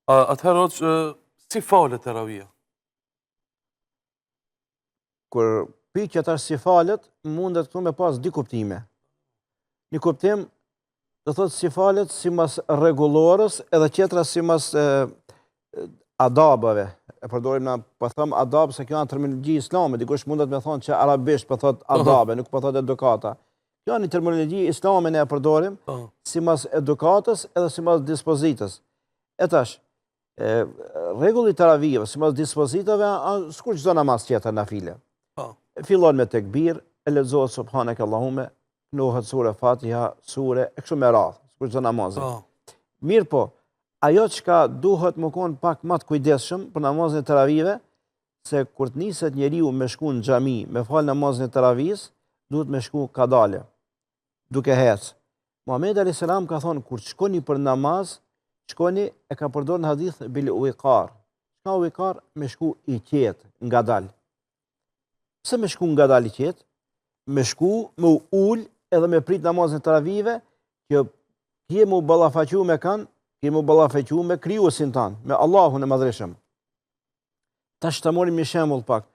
Atëherë që si falet teravia? Kur pyetja tash si falet, mundet këtu me pas dy kuptime. Një kuptim do thotë si falet sipas rregullorës, edhe tjetra sipas adabave. E përdorim na po them adab se kjo janë terminologji islame, dikush mundet me thonë që arabisht po thot adabe, nuk po thot edukata. Kjo janë terminologji islame ne e përdorim sipas edukatës edhe sipas dispozitës. E tash, rregulli i teravive sipas dispozitave sikur çdo namaz tjetër nafile. Fillon me tekbir, e lexohet subhanak Allahume, knohet sure Fatiha, sure e kështu me radhë, sikur çdo namaz. Mirë po, ajo çka duhet më kon pak më të kujdesshëm për namazin e teravive, se kur të niset njeriu me shku në xhami, me fal namazin e teravis, duhet me shku kadale, duke hec. Muhamedi alayhis salam ka thonë kur shkoni për namaz, shkoni e ka përdorur në hadith bil uiqar. Ka uiqar me shku i qetë, ngadal. Pse me shku ngadal i qetë? Me shku, me ul edhe me prit namazin e teravive, që kje mu ballafaqu me kanë, kje mu ballafaqu me krijuesin tan, me Allahun e Madhreshëm. Tash ta morim një shembull pak.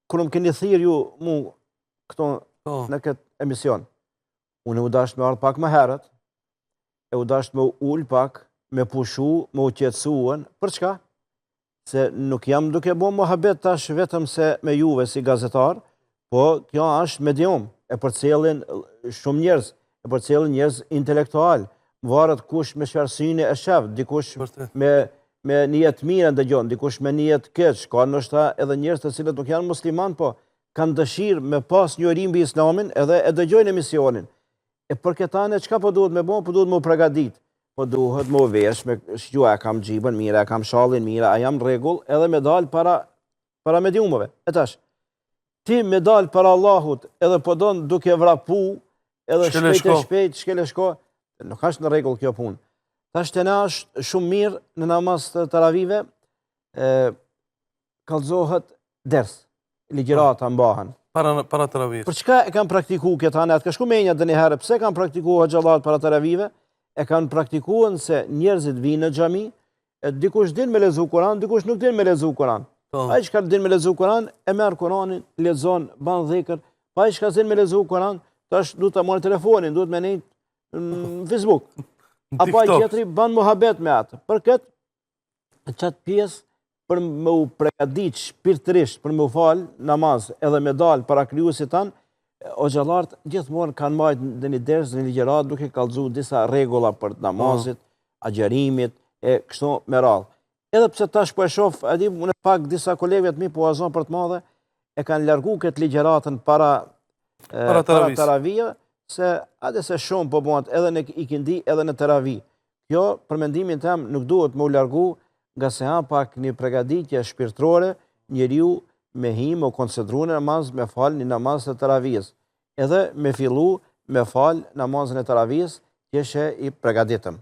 Kur më keni thirr ju mu këto në këtë emision, unë u dash me ardh pak më herët, e u dash me ul pak, me pushu, me u qetësuan, për çka? Se nuk jam duke bo mohabet tash vetëm se me juve si gazetar, po kjo është medium, e përcjellin shumë njerëz, e përcjellin njerëz intelektual, varet kush me çfarësinë e shef, dikush me nijet mirë ndëgjon, dikush me nijet keq, ka ndoshta edhe njerëz të cilët nuk janë musliman, po kanë dëshirë me pas njohuri mbi islamin edhe e dëgjojnë emisionin. E për këtë anë çka po duhet me bë? Po duhet me u përgatit. Po duhet me u vesh, me shqua e kam xhibën mira, e kam shallin mira, a jam rregull, edhe me dal para mediumëve. E tash, ti me dal para Allahut, edhe po don duke vrapu, edhe shpejt, shkele shko, nuk është në rregull kjo punë. Tash të na është shumë mirë në namaz të teravive, kallëzohet ders, ligjërata mbahen. Para teravive. Për çka e kanë praktikuar këtë anë? Ka shku menja dëni herë, pse kanë praktikuar xhallat para teravive? E kanë praktikuar se njerëzit vinë në xhami, dikush din me lexu Kur'an, dikush nuk din me lexu Kur'an. Ai që din me lexu Kur'an e merr Kur'anin, lexon, ban dhikr. Ai që din me lexu Kur'an, tash duhet ta marrë telefonin, duhet me nejt në Facebook. Apo ai tjetri ban muhabet me atë. Për këtë çat pjesë për me u përgatit shpirtërisht për me u fal namaz edhe me dal para krijuesit tan, o xhallarët gjithmonë kanë marrë në një ders, në ligjërat, duke kallëzuar disa rregulla për namazit, agjerimit, e kështu me radhë. Edhe pse tash po e shoh, a di unë pak disa kolegëve të mi po azon për të madhe, e kanë larguar këtë ligjëratën para teravia, se atë se shumë po bëhet edhe në ikindi, edhe në teravi. Kjo, për mendimin tim, nuk duhet me u largu, nga se ha pak një përgatitje shpirtërore, njeriu me me u koncentru në namaz, me fal një namaz të teravis. Edhe me fillu me fal namazin e teravis, që i përgatitëm.